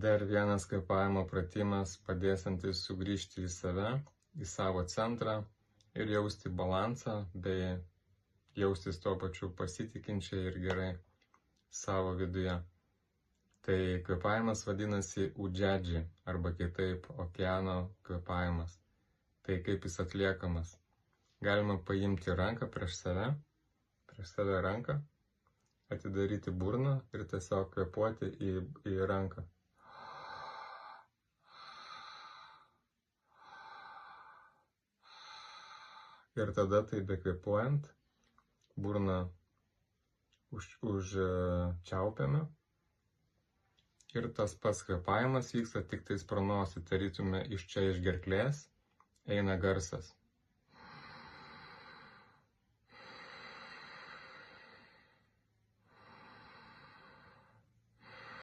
Dar vienas kvėpavimo pratimas padėsantis sugrįžti į save, į savo centrą ir jausti balansą, bei jaustis tuo pačiu pasitikinčiai ir gerai savo viduje. Tai kvėpavimas vadinasi Ujjayi arba kitaip okeano kvėpavimas. Tai kaip jis atliekamas. Galima paimti ranką prieš save ranką, atidaryti burną ir tiesiog kvėpuoti į ranką. Ir tada tai bekvėpuojant, burną užčiaupiame. Ir tas pats kvėpavimas vyksta tik tais pro nosį, tarytume iš čia iš gerklės eina garsas.